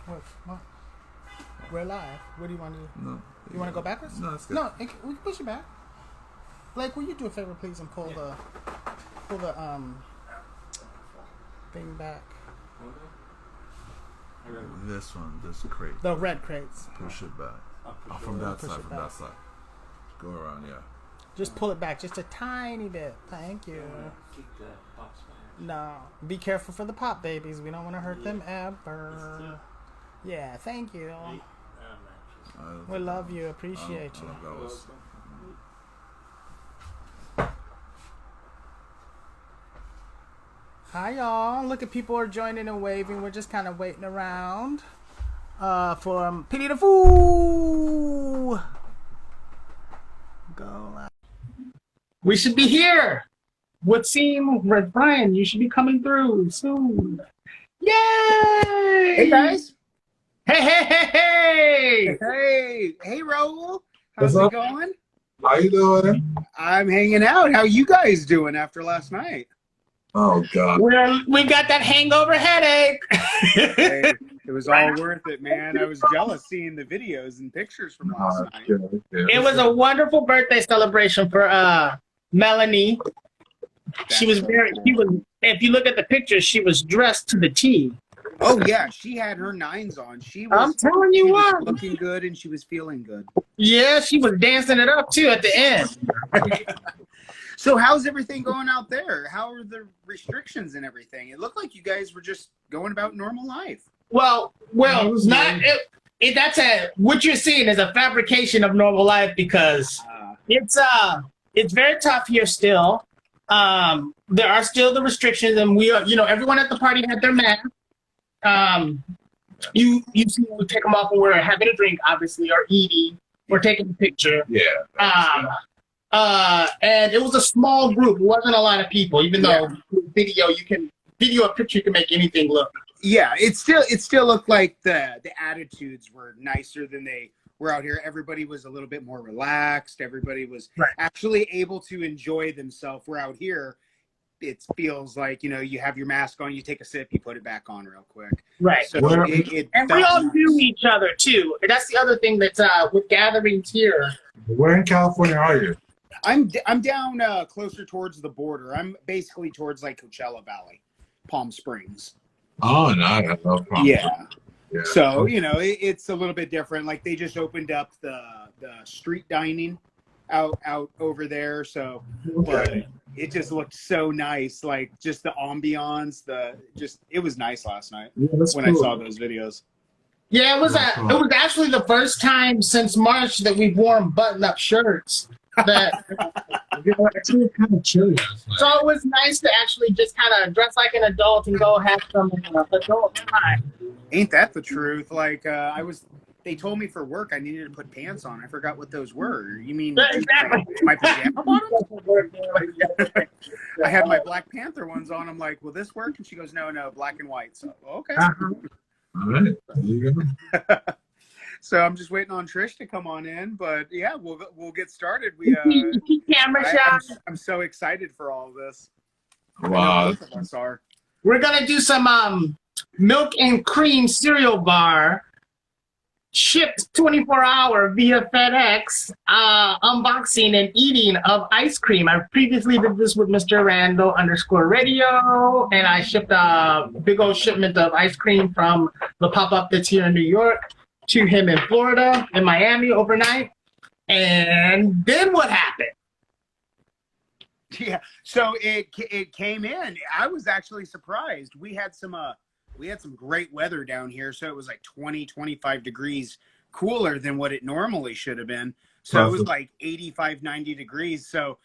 What? We're live. What do you want to do? No. You want to go backwards? No, it's good. No, we can push it back. Blake, will you do a favor, please, and pull the thing back? This one, this crate. The red crates. Push it back. Oh, from that side, from that side. Go around, yeah. Just pull it back, just a tiny bit. Thank you. No, be careful for the pop babies. We don't want to hurt them ever. Yeah, thank you. We love you. Appreciate you. Hi, y'all. Look at people are joining and waving. We're just kind of waiting around for Pity the Fool. Go loud. We should be here. Would seem, Brian, you should be coming through soon. Yay! Hey, guys. Hey! Hey, Raul. How's What's it up? going? How you doing? I'm hanging out. How you guys doing after last night? Oh, God. We got that hangover headache. Hey, it was all worth it, man. I was jealous seeing the videos and pictures from last night. It was a wonderful birthday celebration for Melanie. She was, if you look at the pictures, she was dressed to the T. Oh, yeah. She had her nines on. I'm telling you she what. was looking good and she was feeling good. Yeah, she was dancing it up, too, at the end. So how's everything going out there? How are the restrictions and everything? It looked like you guys were just going about normal life. Well, not that's what you're seeing is a fabrication of normal life because it's very tough here still. There are still the restrictions, and we are, everyone at the party had their mask. You see, we take them off when we're having a drink, obviously, or eating, or taking a picture. Yeah. And it was a small group. It wasn't a lot of people, even though video a picture, you can make anything look. Yeah, it still looked like the attitudes were nicer than they were out here. Everybody was a little bit more relaxed. Everybody was actually able to enjoy themselves. We're out here, it feels like, you have your mask on, you take a sip, you put it back on real quick. Right. So and we all knew each other too. And that's the other thing that's with gatherings here. Where in California are you? I'm down closer towards the border. I'm basically towards like Coachella Valley, Palm Springs. Oh, no, I have no problem. Yeah. So, it's a little bit different. Like they just opened up the street dining out over there. So it just looked so nice. Like just the ambiance, it was nice last night when I saw those videos. Yeah, it was actually the first time since March that we've worn button-up shirts. It's kind of chilly. So it was nice to actually just kind of dress like an adult and go have some adult time. Ain't that the truth? Like they told me for work I needed to put pants on. I forgot what those were. You mean my pajama bottoms? I had my Black Panther ones on. I'm like, will this work? And she goes, no, black and white. So okay. All right. There you go. So I'm just waiting on Trish to come on in, but yeah, we'll get started. Camera shot. I'm so excited for all of this. Wow. Both of us are. We're gonna do some milk and cream cereal bar shipped 24-hour via FedEx unboxing and eating of ice cream. I previously did this with Mr. Randall _radio, and I shipped a big old shipment of ice cream from the pop-up that's here in New York to him in Florida, in Miami overnight. And then what happened? Yeah, so it came in. I was actually surprised. We had some great weather down here, so it was like 20-25 degrees cooler than what it normally should have been. So it was like 85-90 degrees. So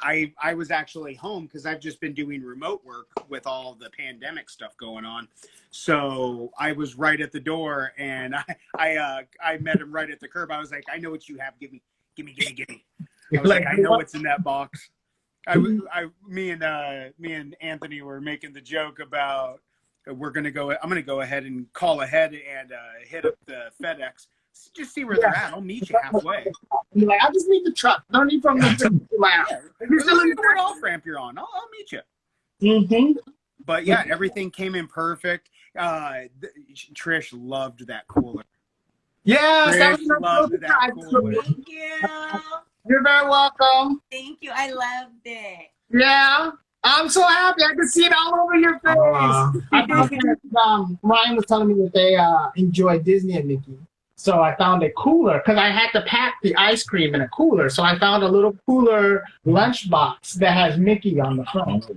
I was actually home because I've just been doing remote work with all the pandemic stuff going on. So I was right at the door, and I met him right at the curb. I was like, I know what you have. Give me. I was like, I know what's in that box. Me and Anthony were making the joke about I'm gonna go ahead and call ahead and hit up the FedEx. Just see where they're at. I'll meet you halfway. You're like, I'll just need the truck. No need from the house. You're still in the off ramp you're on. I'll meet you. Mm-hmm. But yeah, everything came in perfect. Trish loved that cooler. Yes, that Trish loved that cooler. Thank you. You're very welcome. Thank you. I loved it. Yeah, I'm so happy. I can see it all over your face. I found that, Ryan was telling me that they enjoy Disney and Mickey. So I found a cooler because I had to pack the ice cream in a cooler. So I found a little cooler lunchbox that has Mickey on the front.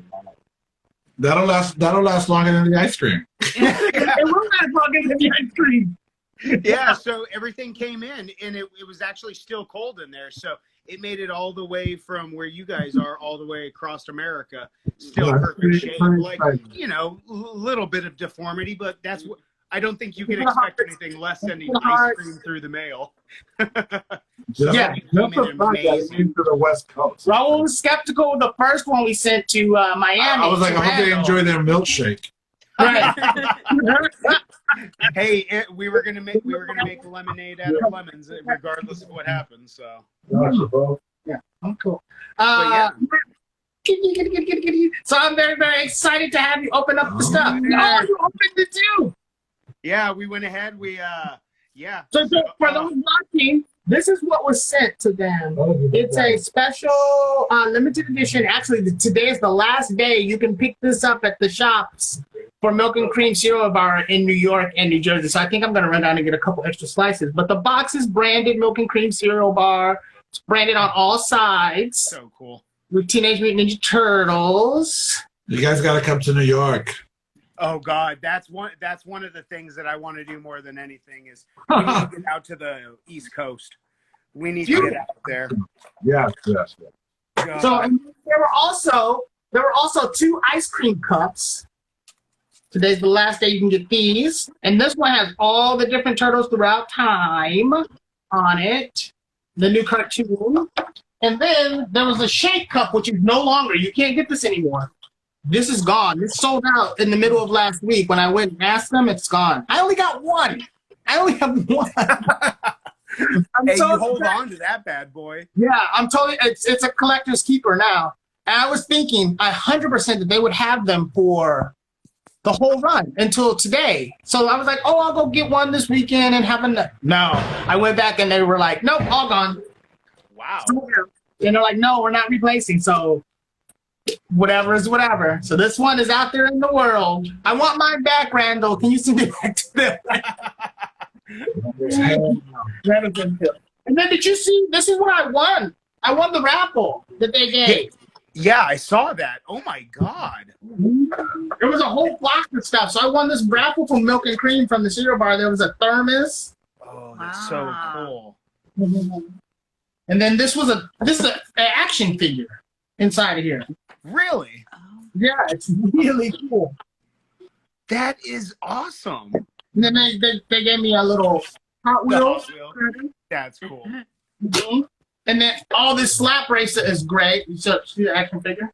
That'll last longer than the ice cream. It will last longer than the ice cream. Yeah, so everything came in, and it was actually still cold in there. So it made it all the way from where you guys are all the way across America. Still perfect shape. Like, you know, a little bit of deformity, but that's what I don't think you can expect anything less sending ice cream through the mail. So Yeah, it came in amazing. To the West Coast. Raul was skeptical of the first one we sent to Miami. I was like, I hope they enjoy their milkshake. Right. Hey, we were gonna make lemonade out of lemons, regardless of what happens. So Yeah, I'm cool. yeah. So I'm very, very excited to have you open up the stuff. Oh, you opened it too. Yeah, we went ahead. So for those watching, this is what was sent to them. It's a special limited edition. Actually, today is the last day you can pick this up at the shops for Milk and Cream Cereal Bar in New York and New Jersey. So I think I'm going to run down and get a couple extra slices. But the box is branded Milk and Cream Cereal Bar. It's branded on all sides. So cool. With Teenage Mutant Ninja Turtles. You guys got to come to New York. Oh God, that's one of the things that I want to do more than anything is we need to get out to the East Coast. We need to get out there. Yes. God. So and there were also 2 ice cream cups. Today's the last day you can get these. And this one has all the different turtles throughout time on it. The new cartoon. And then there was a shake cup, which is no longer. You can't get this anymore. This is gone. This sold out in the middle of last week. When I went and asked them, it's gone. I only got one. I only have one. Hey, you hold on to that bad boy. Yeah, I'm totally. It's a collector's keeper now. And I was thinking 100% that they would have them for the whole run until today. So I was like, oh, I'll go get one this weekend and have a. No, I went back and they were like, nope, all gone. Wow. And they're like, no, we're not replacing. So whatever is whatever. So this one is out there in the world. I want mine back, Randall. Can you send it back to them? And then did you see? This is what I won. I won the raffle that they gave. Yeah, I saw that. Oh my God. There was a whole box of stuff. So I won this raffle from Milk and Cream from the cereal bar. There was a thermos. Oh, that's so cool. And then this is an action figure inside of here. Really? Yeah, it's really cool. That is awesome. And then they gave me a little Hot Wheels. That's cool. Mm-hmm. And then all this slap racer is great. So see the action figure?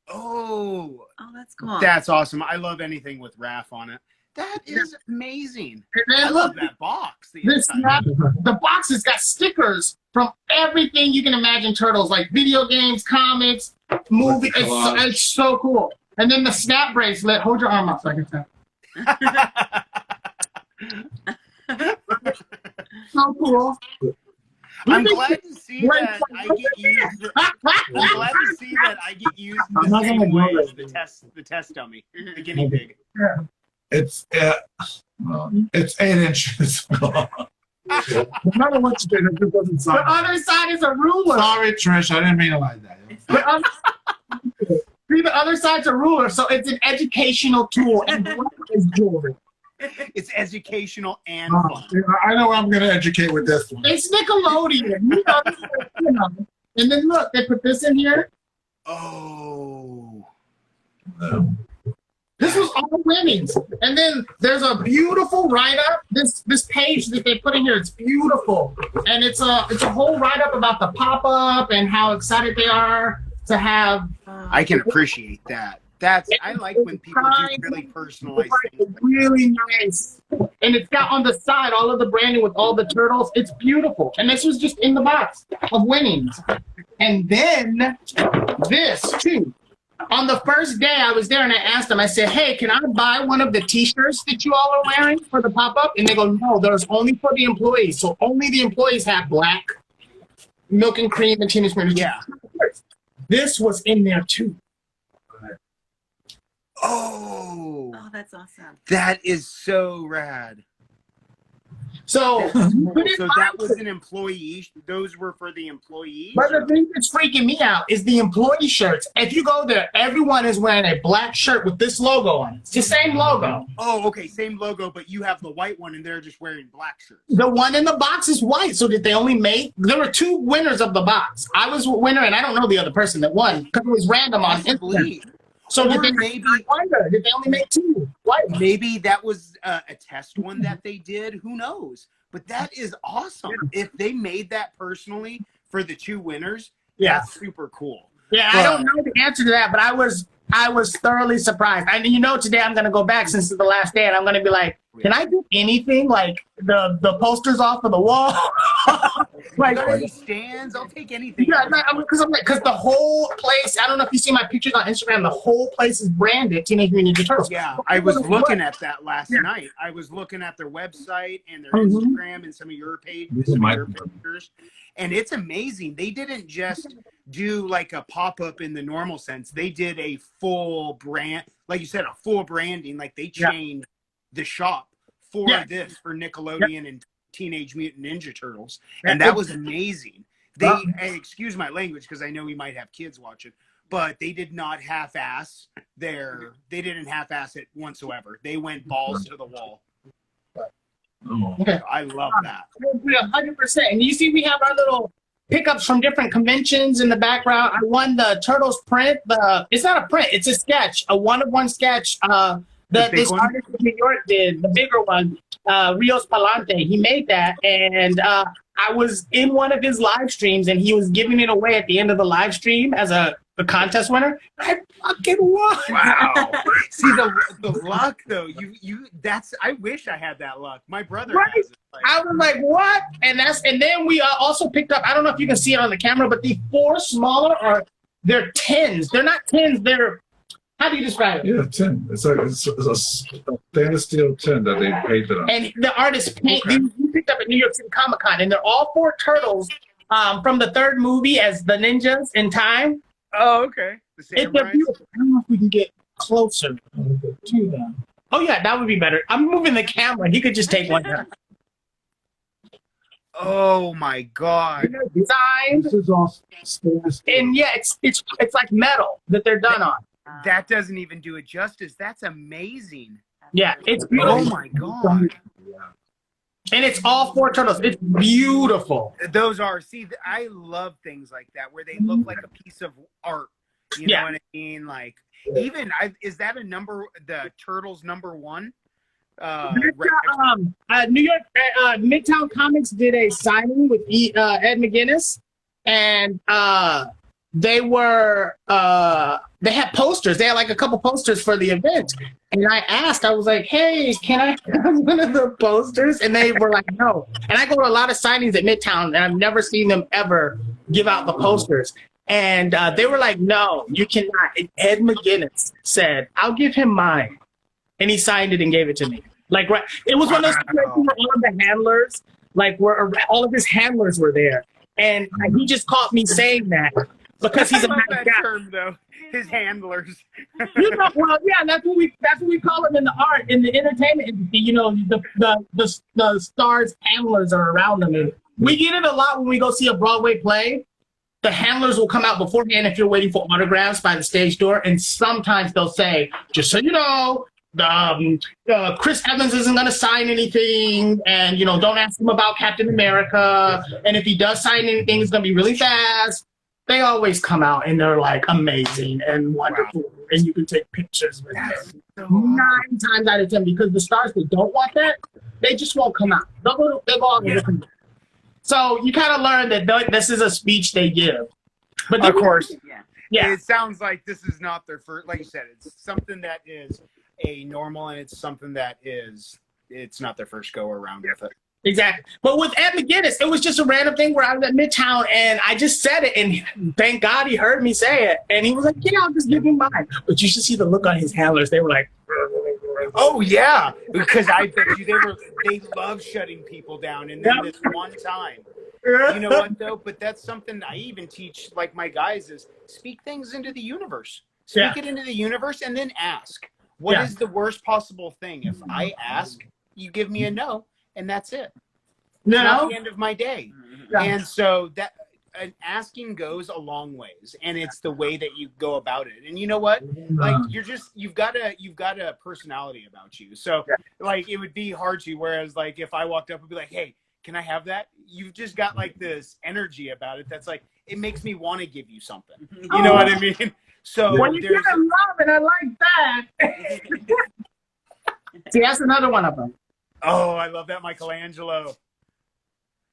Oh, that's cool. That's awesome. I love anything with Raph on it. That is amazing. And then I love that box. The box has got stickers from everything you can imagine Turtles, like video games, comics, movies. It's so cool. And then the snap bracelet. Hold your arm up so I can tap. So cool. I'm glad to see that I get used. I'm glad to see that I get used the same way as the test dummy, the guinea pig. Yeah. It's 8 inches. No matter what you do, it doesn't sound. The other side is a ruler. Sorry, Trish. I didn't mean it like that. See, the other side's a ruler, so it's an educational tool, and it's jewelry. It's educational and fun. I know I'm going to educate with this one. It's Nickelodeon, you know. And then look, they put this in here. Oh. This was all winnings. And then there's a beautiful write-up. This page that they put in here, it's beautiful. And it's a whole write-up about the pop-up and how excited they are to have. I can appreciate that. I like when people do really personalized things. It's really nice. And it's got on the side all of the branding with all the turtles. It's beautiful. And this was just in the box of winnings. And then this too. On the first day I was there and I asked them, I said, hey, can I buy one of the t-shirts that you all are wearing for the pop-up? And they go, no, those only for the employees. So only the employees have black milk and cream and teenage mutant. Yeah. This was in there too. Oh, Oh, that's awesome. that is so rad. So, So that was an employee. Those were for the employees. but the thing that's freaking me out is the employee shirts. If you go there, everyone is wearing a black shirt with this logo on it. It's the same logo. Oh, okay, same logo, but you have the white one, and they're just wearing black shirts. The one in the box is white. So did they only make? There were 2 winners of the box. I was a winner, and I don't know the other person that won because it was random on Instagram. Possibly. So did Or they maybe- I wonder, did they only make 2 white ones? Maybe that was a test one that they did. Who knows? But that is awesome. If they made that personally for the 2 winners, Yeah. that's super cool. Yeah, I don't know the answer to that, but I was thoroughly surprised. And you know, today I'm gonna go back since it's the last day, and I'm gonna be like, can I do anything like the posters off of the wall? Like, got any stands? I'll take anything. Yeah, because the whole place. I don't know if you see my pictures on Instagram. The whole place is branded Teenage Mutant Ninja Turtles. Yeah, I was looking at that last night. I was looking at their website and their Instagram and some of your pages, some of your pictures, and it's amazing. They didn't just do like a pop-up in the normal sense. They did a full brand, like you said, a full branding. Like they changed the shop for this for Nickelodeon and Teenage Mutant Ninja Turtles, and that was amazing. They excuse my language because I know we might have kids watching, but they did not half-ass they didn't half-ass it whatsoever. They went balls to the wall. Okay. I love that. 100%. And you see, we have our little pickups from different conventions in the background. I won the Turtles print. It's not a print; it's a sketch, a one-of-one sketch. This artist in New York did the bigger one, Rios Palante. He made that, and I was in one of his live streams, and he was giving it away at the end of the live stream as a contest winner. I fucking won! Wow. See the luck though. I wish I had that luck. My brother has it. I was like, what? And then we also picked up. I don't know if you can see it on the camera, but the 4 smaller they're tins. They're not tins. They're how do you describe it? Yeah, tin. It's a stainless steel tin that they painted on. And the artist you picked up at New York City Comic Con, and they're all 4 turtles from the 3rd movie as the ninjas in time. Oh, okay. They're beautiful. I don't know if we can get closer to them. Oh yeah, that would be better. I'm moving the camera. He could just take one down. Oh my God! Designed. This is all stainless steel. And yeah, it's like metal that they're done on. That doesn't even do it justice. That's amazing. Yeah, it's beautiful. Oh my God! And it's all 4 turtles. It's beautiful. Those are I love things like that where they look like a piece of art. You know what I mean? Like even is that the Turtles #1? New York Midtown Comics did a signing with Ed McGuinness, and they had posters. They had like a couple posters for the event, and I was like, hey, can I have one of the posters? And they were like, no. And I go to a lot of signings at Midtown, and I've never seen them ever give out the posters. And they were like, no, you cannot. And Ed McGuinness said, I'll give him mine. And he signed it and gave it to me. Like, right, it was one of those situations where all of the handlers, like, all of his handlers were there. And he just caught me saying that because he's a nice that guy. term, though. His handlers. You know, well, yeah, that's what we call them in the art, in the entertainment industry. You know, the stars' handlers are around them. And we get it a lot when we go see a Broadway play. The handlers will come out beforehand if you're waiting for autographs by the stage door, and sometimes they'll say, just so you know, Chris Evans isn't going to sign anything, and, you know, don't ask him about Captain America, and if he does sign anything, it's going to be really fast. They always come out, and they're, like, amazing and wonderful, and you can take pictures with them. 9 times out of 10, because the stars that don't want that, they just won't come out. They'll go on a different. So you kind of learn that this is a speech they give. But Of course. Yeah. It sounds like this is not their first, like you said, it's something that is a normal, and it's something that it's not their first go around with it. Exactly. But with Ed McGuinness, it was just a random thing where I was at Midtown and I just said it, and thank God he heard me say it. And he was like, yeah, I'll just give him mine. But you should see the look on his handlers. They were like, Oh yeah, because I bet you they love shutting people down, and then this one time, you know what though? But that's something I even teach like my guys is speak things into the universe. Speak it into the universe, and then ask. What is the worst possible thing? If I ask, you give me a no, and that's it. It's not the end of my day. And so that asking goes a long ways, and it's the way that you go about it. And you know what? Like you've got a personality about you. So like it would be hard to. Whereas like if I walked up and be like, hey, can I have that? You've just got like this energy about it that's like it makes me want to give you something. You know what I mean? So when you get in love, and I like that. See, that's another one of them. Oh, I love that Michelangelo.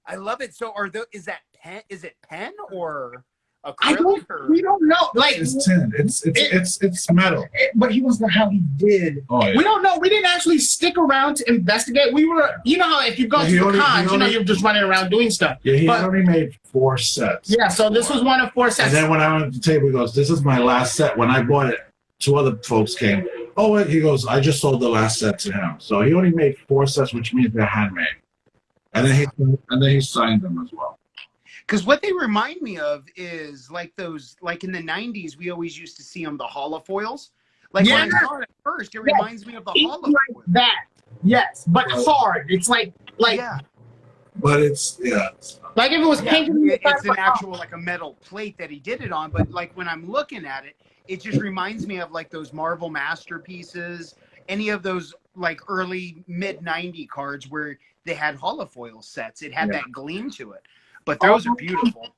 I love it. So is that pen? Is it pen or acrylic? We don't know. Like It's tin. It's metal. But he wasn't how he did. Oh, yeah. We don't know. We didn't actually stick around to investigate. We were, you know how if you go to the cons, you're just running around doing stuff. Yeah, he only made 4 sets. Yeah, so this was one of 4 sets. And then when I went to the table, he goes, "This is my last set." When I bought it, 2 other folks came. Oh, he goes, "I just sold the last set to him." So he only made 4 sets, which means they're handmade. And then he signed them as well. Because what they remind me of is like those, like in the 90s, we always used to see them, the holofoils. Like when I saw it at first, it reminds me of the holofoil. Like that. Yes, but hard. It's like But it's like if it was painted. It's an actual like a metal plate that he did it on. But like when I'm looking at it, it just reminds me of like those Marvel masterpieces, any of those like early mid 90 cards where they had holofoil sets. It had that gleam to it. But those are beautiful.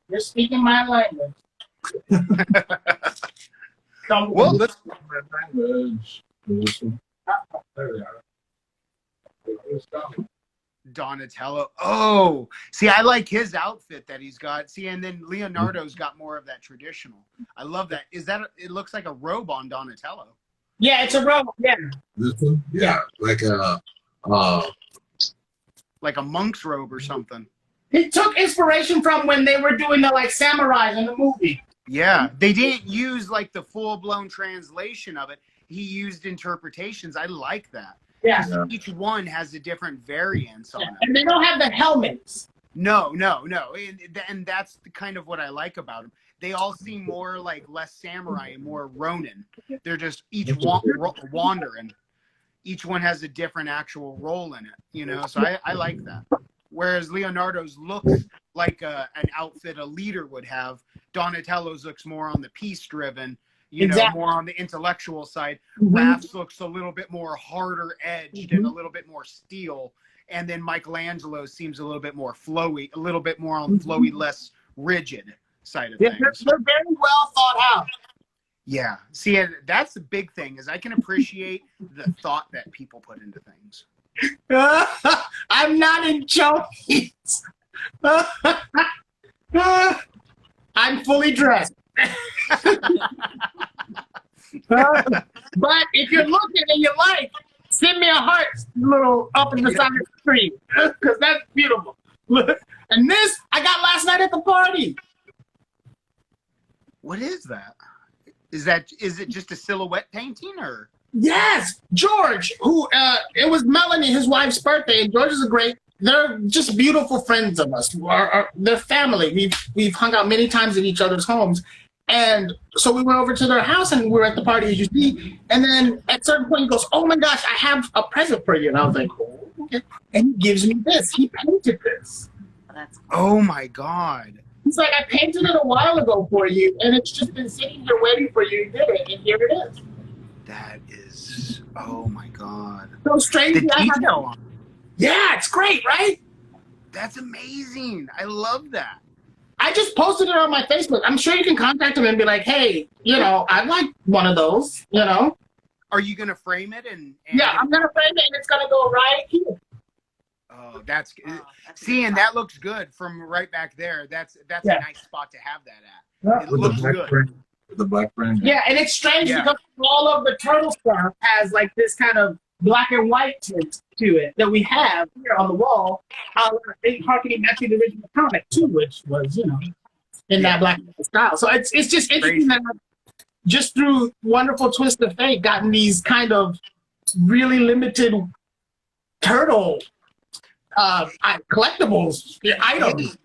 You're speaking my language. Well, let's. Donatello. Oh, see, I like his outfit that he's got. See, and then Leonardo's got more of that traditional. I love that. Is that? It looks like a robe on Donatello. Yeah, it's a robe. Yeah. This one? Yeah, like a monk's robe or something. He took inspiration from when they were doing the like samurais in the movie. Yeah, they didn't use like the full-blown translation of it. He used interpretations. I like that. Yeah. Each one has a different variance on it. And they don't have the helmets. No. And that's kind of what I like about them. They all seem more like less samurai and more Ronin. They're just each wandering. Each one has a different actual role in it, you know? So I like that. Whereas Leonardo's looks like an outfit a leader would have. Donatello's looks more on the piece-driven, you know, more on the intellectual side. Raph's looks a little bit more harder edged and a little bit more steel. And then Michelangelo seems a little bit more flowy, a little bit more on the flowy, less rigid side of things. They're very well thought out. Yeah. See, and that's the big thing is I can appreciate the thought that people put into things. I'm not in Joey's. I'm fully dressed. But if you're looking and you like, send me a heart little up in the side of the screen because that's beautiful. And this I got last night at the party. What is that? Is it just a silhouette painting or? Yes, George, who it was Melanie, his wife's birthday, and George is they're just beautiful friends of us. They're family. We've hung out many times at each other's homes. And so we went over to their house and we were at the party, as you see. And then at a certain point he goes, "Oh my gosh, I have a present for you." And I was like, "Oh, okay." And he gives me this. He painted this. Oh my God. He's like, "I painted it a while ago for you, and it's just been sitting here waiting for you to get it, and here it is." That is, oh my God. So strange. The detail on it. Yeah, it's great, right? That's amazing. I love that. I just posted it on my Facebook. I'm sure you can contact him and be like, "Hey, you know, I'd like one of those, you know." Are you going to frame it? And yeah, I'm going to frame it, and it's going to go right here. Oh, that's see, and that looks good from right back there. That's a nice spot to have that at. It looks good. The black print. Yeah, and it's strange because all of the turtle stuff has like this kind of black and white tint to it that we have here on the wall. Harkening back to the original comic too, which was, in that black and white style. So it's just interesting that I've, just through wonderful twist of fate, gotten these kind of really limited turtle collectibles items.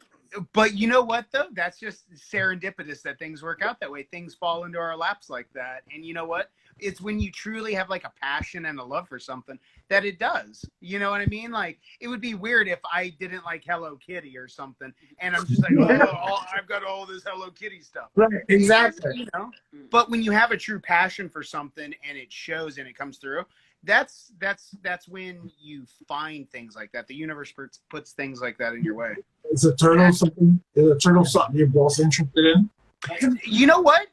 But you know what, though? That's just serendipitous that things work out that way. Things fall into our laps like that. And you know what? It's when you truly have like a passion and a love for something that it does. You know what I mean? Like, it would be weird if I didn't like Hello Kitty or something. And I'm just like, I've got all this Hello Kitty stuff. Right, exactly. You know? But when you have a true passion for something and it shows and it comes through, that's when you find things like that. The universe puts things like that in your way. Is a turtle something? Is a turtle something you're both interested in? You know what?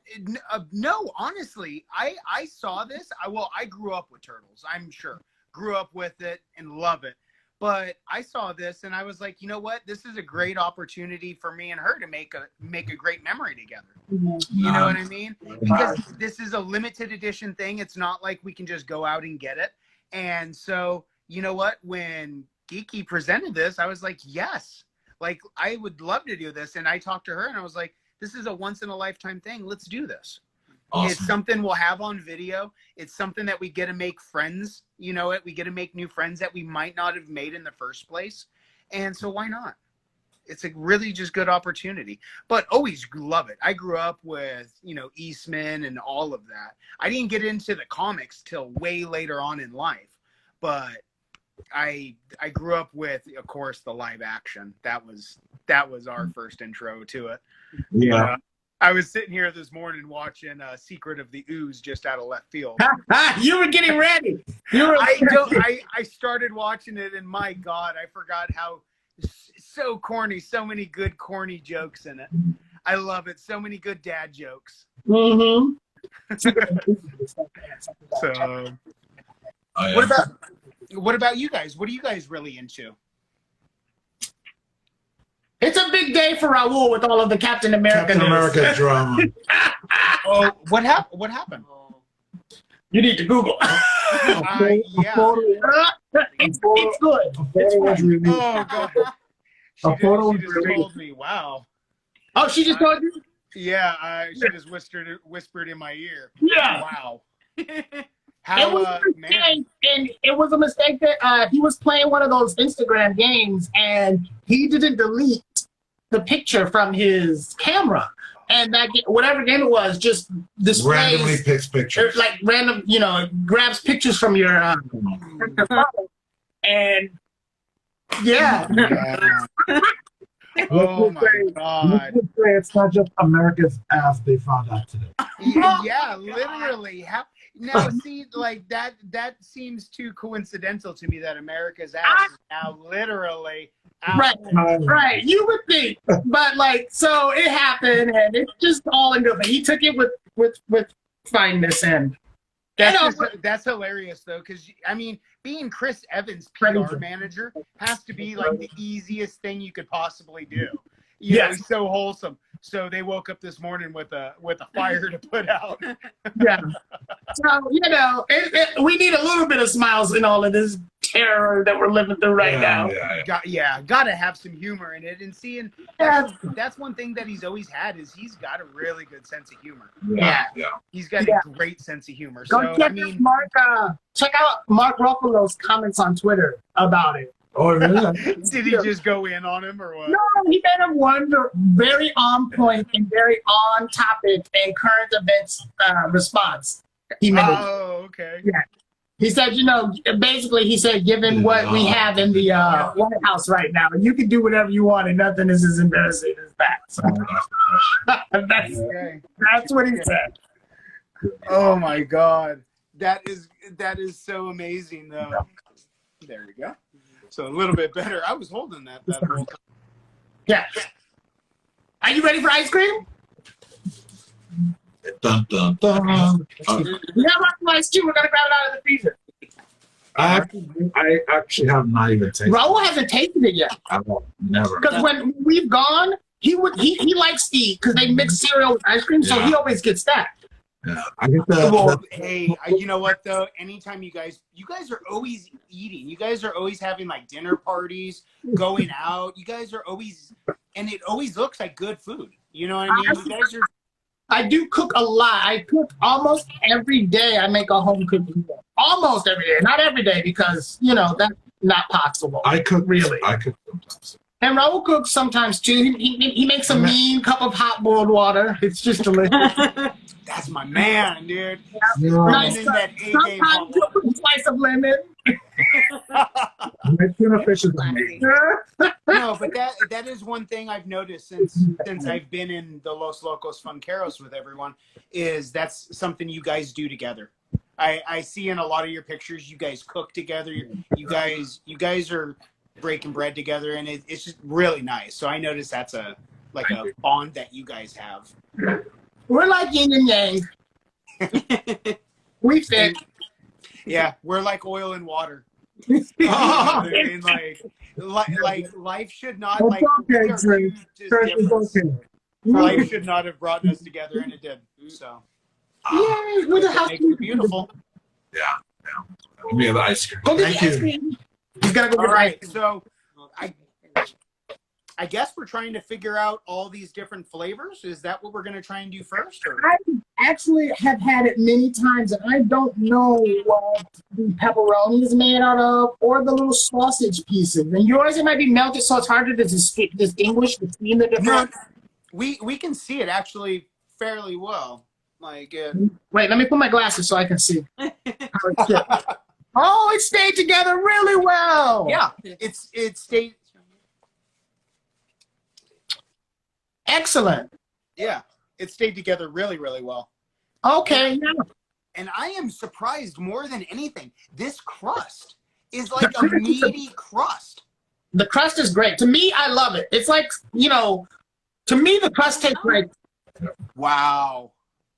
No, honestly, I saw this. I grew up with turtles. I'm sure grew up with it and love it. But I saw this and I was like, you know what? This is a great opportunity for me and her to make a great memory together. You know what I mean? Because this is a limited edition thing. It's not like we can just go out and get it. And so, you know what? When Geeky presented this, I was like, yes, like I would love to do this. And I talked to her and I was like, this is a once in a lifetime thing. Let's do this. Awesome. It's something we'll have on video. It's something that we get to make friends. You know it. We get to make new friends that we might not have made in the first place. And so why not? It's a really just good opportunity. But always love it. I grew up with, Eastman and all of that. I didn't get into the comics till way later on in life. But I grew up with, of course, the live action. That was our first intro to it. Yeah. I was sitting here this morning watching Secret of the Ooze just out of left field. You were getting ready. I started watching it, and my God, I forgot how so corny. So many good corny jokes in it. I love it. So many good dad jokes. Mm-hmm. So, Oh, yeah. what about you guys? What are you guys really into? It's a big day for Raul with all of the Captain America drama. Oh, what happened? You need to Google. Yeah. It's good. Oh, God. She just told me. Wow. Oh, she just told you? Yeah, she just whispered in my ear. Yeah. Wow. It was a mistake, and it was a mistake that he was playing one of those Instagram games, and he didn't delete the picture from his camera, and that whatever game it was just displays Randomly picks pictures. like random, grabs pictures from your phone, and yeah. Oh my God! It's not just America's ass. They found out today. Yeah, literally. Now, see, like that seems too coincidental to me that America's ass is now literally out. Right. You would think, but so it happened, and it's just all in good. He took it with fineness, and that's hilarious though, because I mean, being Chris Evans' PR manager has to be like the easiest thing you could possibly do. He's so wholesome. So they woke up this morning with a fire to put out. Yeah. So we need a little bit of smiles in all of this terror that we're living through right now. Got to have some humor in it. And seeing that's one thing that he's always had is he's got a really good sense of humor. Yeah. He's got a great sense of humor. Check out Mark Ruffalo's comments on Twitter about it. Oh, really? Did he just go in on him or what? No, he made him very on point and very on topic and current events response. He made okay. Yeah. He said, basically he said, given what we have in the White House right now, you can do whatever you want and nothing is as embarrassing as that. So that's what he said. Oh my God. That is so amazing though. There we go. So a little bit better. I was holding that whole time. Yeah. Are you ready for ice cream? Dun, dun, dun. We have our ice too. We're gonna grab it out of the freezer. I actually have not even tasted. Raul hasn't tasted it yet. I won't. Never. Because when we've gone, he likes to eat because they mix cereal with ice cream, so he always gets that. Yeah, I get the. Well, hey, you know what though? Anytime you guys are always eating. You guys are always having like dinner parties, going out. You guys are always, and it always looks like good food. You know what I mean? You guys are. I do cook a lot. I cook almost every day. I make a home cooked meal. Almost every day. Not every day because, you know, that's not possible. I cook really. I cook sometimes. And Raul cooks sometimes too. He makes a mean cup of hot boiled water. It's just delicious. That's my man, dude. Nice. In that A-game Sometimes you put a slice of lemon. My tuna fish is amazing. No, but that is one thing I've noticed since I've been in the Los Locos Funqueros with everyone, is that's something you guys do together. I see in a lot of your pictures you guys cook together. You guys are breaking bread together, and it's just really nice. So I noticed that's a bond that you guys have. We're like yin and yang. We fit. Yeah, we're like oil and water. You know what I mean? Like life should not It's okay, Trey. Life should not have brought us together, and it did. So Yay! With the house makes it beautiful. Yeah. Give me the ice cream. Go get Thank the ice you. cream. He's gotta go All get right, ice cream. so I guess we're trying to figure out all these different flavors. Is that what we're going to try and do first? Or? I actually have had it many times, and I don't know what the pepperoni is made out of or the little sausage pieces. And yours, it might be melted, so it's harder to distinguish between the different. No, we can see it actually fairly well. Like, Wait, let me put my glasses so I can see. Oh, it stayed together really well. yeah, it stayed. Excellent. Yeah, it stayed together really, really well. Okay. And I am surprised more than anything. This crust is like a meaty crust. The crust is great. To me, I love it. It's like, you know, to me, the crust tastes like. Wow,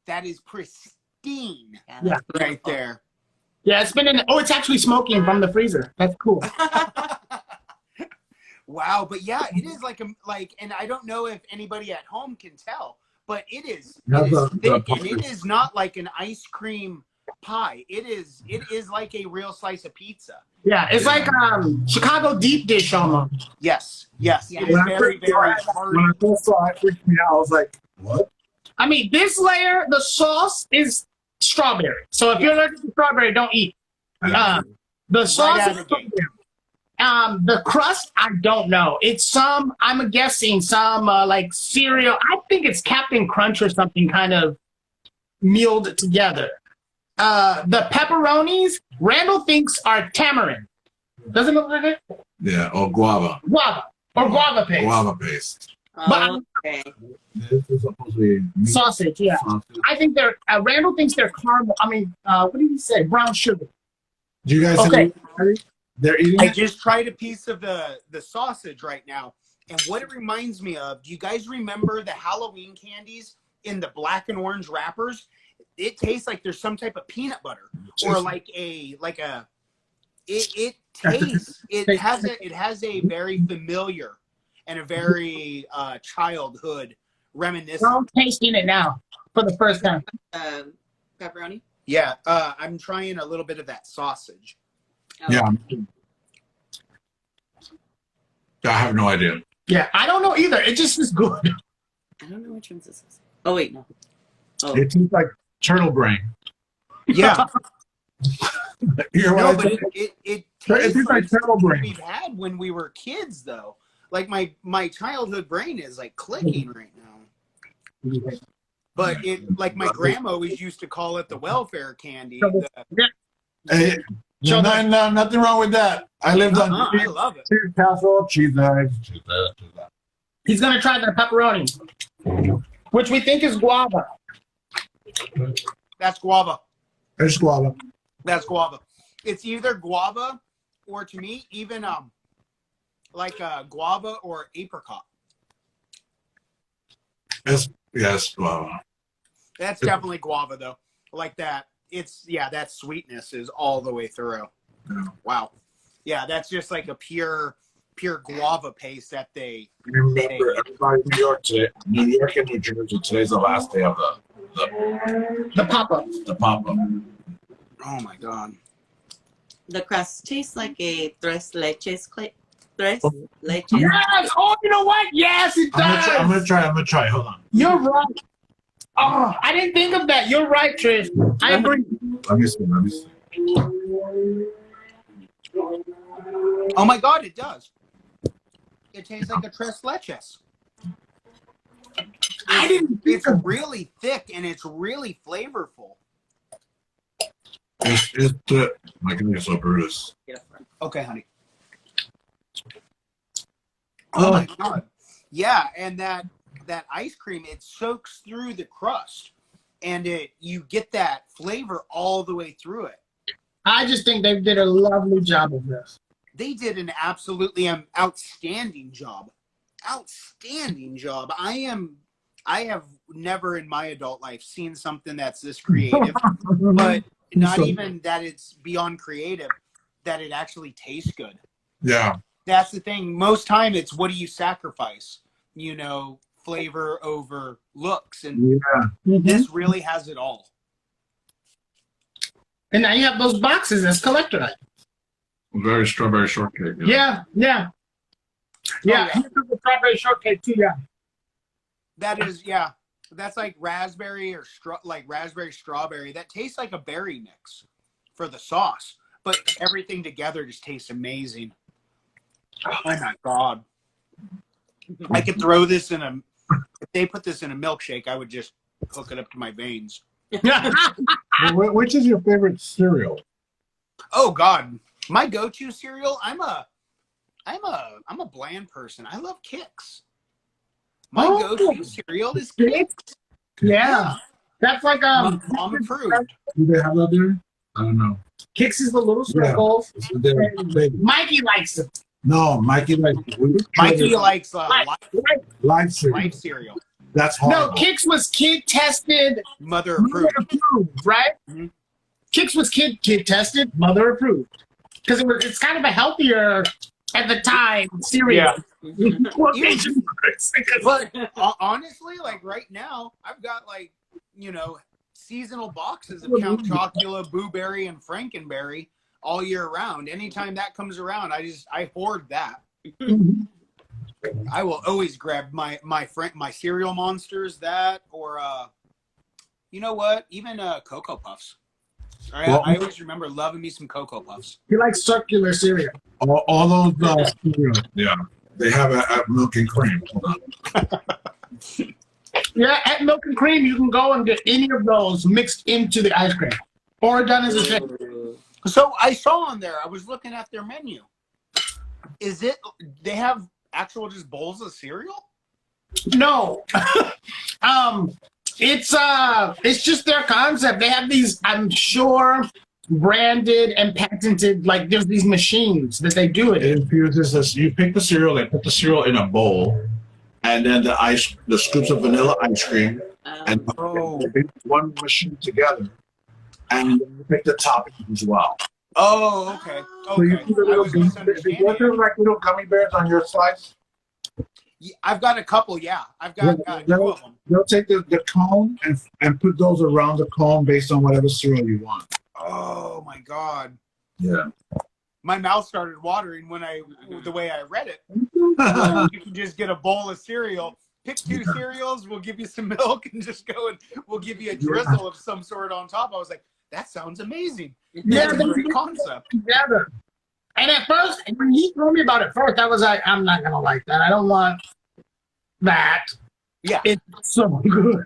that is pristine. Yeah. Right there. Yeah, it's been in. Oh, it's actually smoking from the freezer. That's cool. Wow, but yeah, it is and I don't know if anybody at home can tell, but it is thick, and it is not like an ice cream pie. It is like a real slice of pizza. Yeah, it's like Chicago deep dish almost. Yes. It is very, very hard. When I first saw it, freaked me out. I was like, what? I mean, this layer, the sauce is strawberry. So if you're allergic to strawberry, don't eat. The sauce out is of the gate. strawberry. The crust, I don't know. It's I'm guessing some like cereal. I think it's Captain Crunch or something kind of mealed together. The pepperonis, Randall thinks are tamarind. Doesn't it look like it? Yeah, or guava. Guava paste. Guava paste. But Okay. This is supposed to be meat sausage, yeah. sausage. I think they're, Randall thinks they're caramel. I mean, what did he say? Brown sugar. Do you guys Okay. They're eating I it? just tried a piece of the sausage right now, and what it reminds me of, do you guys remember the Halloween candies in the black and orange wrappers? It tastes like there's some type of peanut butter, or it has a very familiar and a very childhood reminiscent. I'm tasting it now for the first time. Pepperoni. Yeah, I'm trying a little bit of that sausage. Oh. Yeah. I have no idea. Yeah, I don't know either. It just is good. I don't know which ones this is. Oh wait, no. Oh. It tastes like turtle brain. Yeah. You're No, right. but it tastes like turtle brain. we've had when we were kids, though. Like my childhood brain is like clicking right now. But like my grandma always used to call it the welfare candy. Hey, nothing wrong with that. I lived on I love it. cheese castle, cheese eggs. He's going to try the pepperoni, which we think is guava. That's guava. It's guava. That's guava. It's either guava or, to me, even like guava or apricot. Yes, guava. That's definitely guava, though. Like that. That sweetness is all the way through. Yeah. Wow. Yeah, that's just like a pure guava paste that they. Remember, everybody in New York today, New York and New Jersey, today's the last day of The pop-up. The pop-up. Oh my god. The crust tastes like a tres leches. Tres leches. Yes! Oh, you know what? Yes, it does! I'm gonna try. Hold on. You're right. Oh, I didn't think of that. You're right, Trish. I agree. Let me see. Oh my god, it does. It tastes like a tres leches. It's really thick and it's really flavorful. My goodness, so Brutus. Okay, honey. Oh my god. Yeah, and that ice cream, it soaks through the crust and you get that flavor all the way through it. I just think they did a lovely job of this. They did an absolutely outstanding job. Outstanding job. I have never in my adult life seen something that's this creative, but not even that it's beyond creative, that it actually tastes good. Yeah. That's the thing. Most time it's what do you sacrifice? Flavor over looks. And this really has it all. And now you have those boxes as collector items. Very strawberry shortcake. Yeah. Yeah, here's the strawberry shortcake too, yeah. That is, that's like raspberry or raspberry strawberry. That tastes like a berry mix for the sauce, but everything together just tastes amazing. Oh my god! I could throw this in if they put this in a milkshake, I would just hook it up to my veins. Which is your favorite cereal? Oh god, my go-to cereal. I'm a bland person. I love Kix. My go-to cereal is Kix. Yeah. That's like Mom approved. Do they have that there? I don't know. Kix is the little circles. Yeah. Mikey likes it. No, Mikey likes live cereal. That's hard. No, Kix was kid tested, mother approved, right? Mm-hmm. Kix was kid tested, mother approved. Because it's kind of a healthier at the time cereal. Yeah. But honestly, like right now, I've got seasonal boxes of Count Chocula, Boo Berry, and Frankenberry all year round. Anytime that comes around, I hoard that. I will always grab my cereal monsters, that, or you know what? Even Cocoa Puffs. I always remember loving me some Cocoa Puffs. You like circular cereal. All those cereals, yeah. They have it at Milk and Cream. Yeah, at Milk and Cream, you can go and get any of those mixed into the ice cream, or done as a shake. So I saw on there, I was looking at their menu. They have actual just bowls of cereal? No. It's just their concept. They have these, I'm sure, branded and patented, like there's these machines that they do it. It infuses this. You pick the cereal, they put the cereal in a bowl, and then the scoops of vanilla ice cream, and one machine together, and you pick the toppings as well. Oh, okay. So you put like little gummy bears on your slice. I've got a couple, yeah. I've got two of them. They'll take the cone and put those around the cone based on whatever cereal you want. Oh my god. Yeah. My mouth started watering the way I read it. You can just get a bowl of cereal, pick 2 cereals, we'll give you some milk, and just go and we'll give you a drizzle of some sort on top. I was like, that sounds amazing. Yeah, that's a great concept. Together. And at first, when he told me about it first, I was like, I'm not gonna like that. I don't want that. Yeah. It's so good.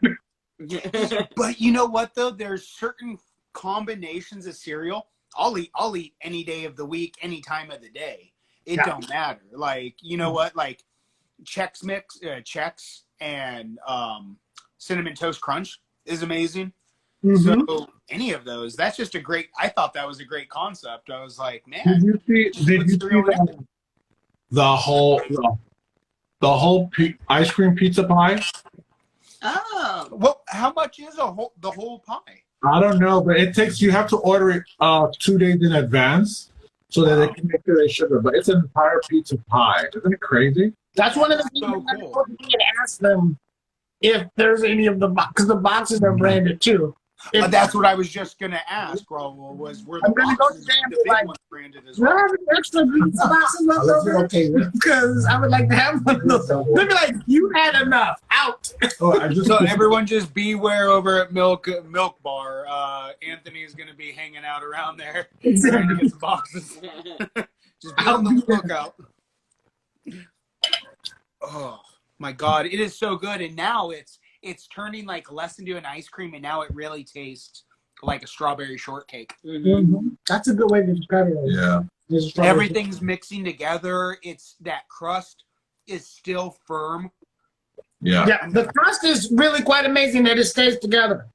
But you know what though? There's certain combinations of cereal I'll eat any day of the week, any time of the day. It don't matter. Like, you know what? Like Chex and Cinnamon Toast Crunch is amazing. Mm-hmm. So any of those, that's just I thought that was a great concept. I was like, man. Did you see the whole ice cream pizza pie? Oh. Well, how much is the whole pie? I don't know, but you have to order it 2 days in advance so that they can make sure they sugar. But it's an entire pizza pie. Isn't it crazy? That's one of the things so I cool. ask them if there's any of the boxes, because the boxes are branded too. If, That's what I was just gonna ask, Raul. Was were the I'm gonna go boxes, to them the big like, ones branded as do I well? have any extra pizza boxes left Unless you're over? okay with it. Because I would like to have one of those. They'd be like, you had enough. Out. Oh, I just So everyone just beware over at Milk Bar. Anthony is going to be hanging out around there trying to get some boxes. Just be on the lookout. Oh my God, it is so good, and now it's turning like less into an ice cream, and now it really tastes like a strawberry shortcake. Mm-hmm. That's a good way to describe it. Yeah. Everything's mixing together. It's that crust is still firm. Yeah. Yeah, the crust is really quite amazing that it stays together.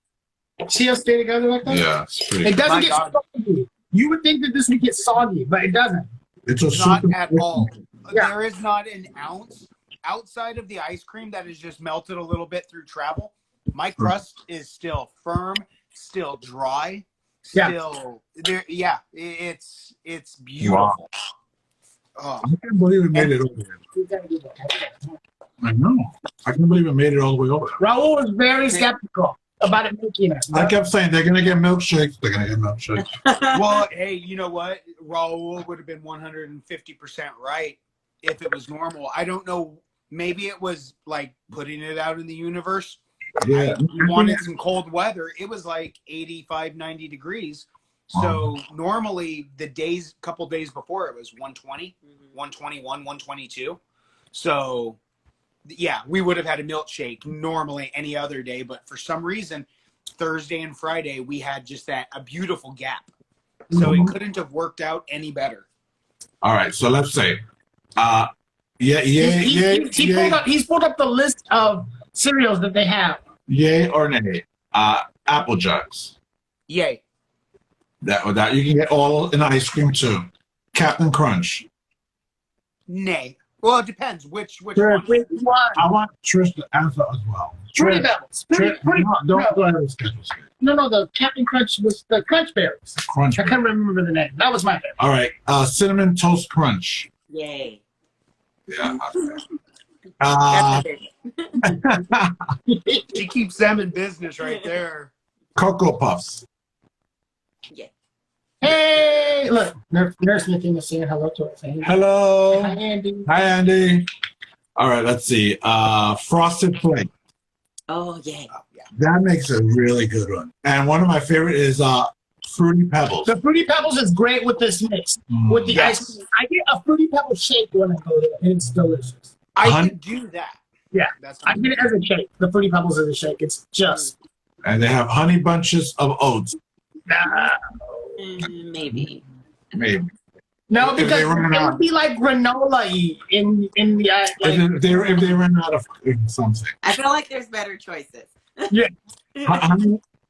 See how it stay together like that? Yeah. It's pretty. It doesn't My get God. soggy. You would think that this would get soggy, but it doesn't. It's a Not super at all. Yeah. There is not an ounce outside of the ice cream that is just melted a little bit through travel. My crust is still firm, still dry, still there. Yeah, it's beautiful. Oh. I can't believe it made it over there. I know. I can't believe it made it all the way over there. Raul was very skeptical about it making it. I kept saying they're gonna get milkshakes. They're gonna get milkshakes. Well, hey, you know what? Raul would have been 150% right if it was normal. I don't know. Maybe it was like putting it out in the universe. Yeah. We wanted some cold weather. It was like 85, 90 degrees. So normally the couple days before it was 120, 121, 122. So yeah, we would have had a milkshake normally any other day, but for some reason, Thursday and Friday, we had just a beautiful gap. So it couldn't have worked out any better. All right. So let's say, He's pulled up the list of cereals that they have. yay or nay. Apple Jacks. Yay. That you can get all in ice cream too. Captain Crunch. Nay. Well, it depends. Which one? I want Trish to answer as well. Fruity Pebbles. Don't go ahead and schedule. No, the Captain Crunch was the Crunch Berries. Crunch. I can't remember the name. That was my favorite. All right. Cinnamon Toast Crunch. Yay. Yeah. That's it. She keeps them in business right there. Cocoa Puffs. Yay. Hey, look, Nurse Nitin is saying hello to us. Hello. Hi, Andy. Hi, Andy. All right. Let's see. Frosted Flake. Oh, yay. That makes a really good one. And one of my favorite is Fruity Pebbles. The Fruity Pebbles is great with this mix, with the ice cream. I get a Fruity Pebble shake when I go there, and it's delicious. I could do that. Yeah, That's I get it as a shake. The Fruity Pebbles as a shake. It's just... And they have honey bunches of oats. Maybe. Maybe. No, If because they it run out. would be like granola-y in the... If they run out of something. I feel like there's better choices.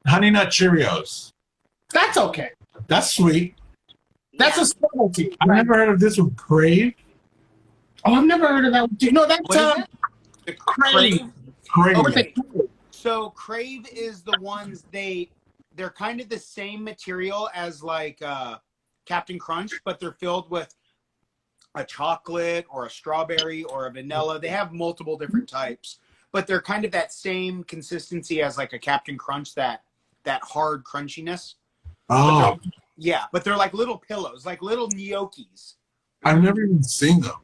Honey Nut Cheerios. That's okay. That's sweet. That's Yeah. a specialty. I've never heard of this one. Crave. Oh, I've never heard of that one. No, that's What is it? The Crave. Crave. Oh, what's it? So Crave is the ones they're kind of the same material as like Captain Crunch, but they're filled with a chocolate or a strawberry or a vanilla. They have multiple different types, but they're kind of that same consistency as like a Captain Crunch, that hard crunchiness. Oh, Yeah, but they're like little pillows, like little gnocchis. I've never even seen them.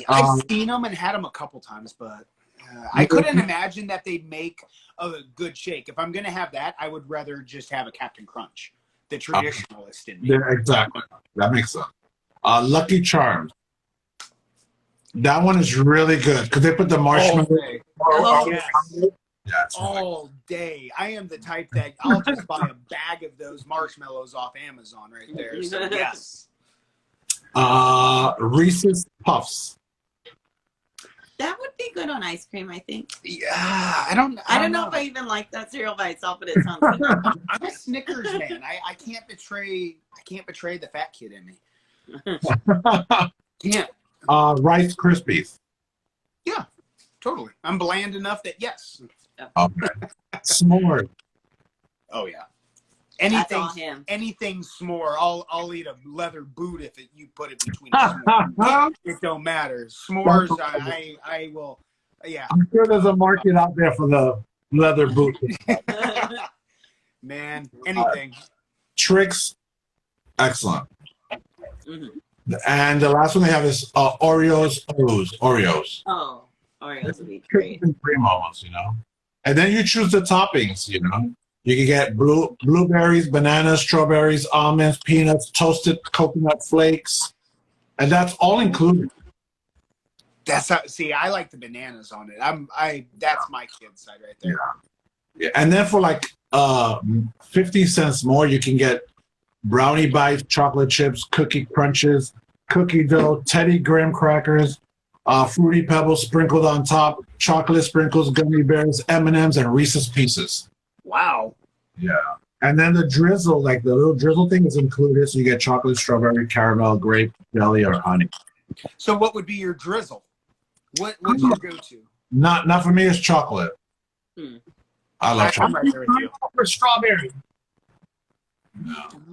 I've seen them and had them a couple times, but I couldn't imagine that they'd make a good shake. If I'm going to have that, I would rather just have a Captain Crunch, the traditionalist in me. Yeah, exactly. That makes sense. Lucky Charms. That one is really good because they put the marshmallow. Oh, yes. Yeah, it's really All day. I am the type that I'll just buy a bag of those marshmallows off Amazon right there. So yes. Reese's Puffs. That would be good on ice cream, I think. Yeah, I don't know if I even like that cereal by itself, but it sounds good. I'm a Snickers man. I can't betray the fat kid in me. Can't. Rice Krispies. Yeah, totally. I'm bland enough that yes. Okay. S'mores. Oh yeah. That's all him. Anything s'more. I'll eat a leather boot if you put it between. S'mores. It don't matter. S'mores. I will Yeah, I'm sure there's a market out there for the leather boot. man, anything. Tricks, excellent. Mhm. And the last one they have is Oreos. Oh, Oreos would be Cookies great. and cream almost, you know. And then you choose the toppings, you know. You can get blueberries, bananas, strawberries, almonds, peanuts, toasted coconut flakes, and that's all included. That's how. See, I like the bananas on it. That's my kid's side right there. Yeah. And then for like 50 cents more, you can get brownie bites, chocolate chips, cookie crunches, cookie dough, Teddy graham crackers, fruity pebbles sprinkled on top, chocolate sprinkles, gummy bears, M&Ms, and Reese's Pieces. Wow. Yeah. And then the drizzle, like the little drizzle thing, is included. So you get chocolate, strawberry, caramel, grape, jelly, or honey. So what would be your drizzle? What's your go-to? Not for me. It's chocolate. I like I'm chocolate. right there with you. For strawberry.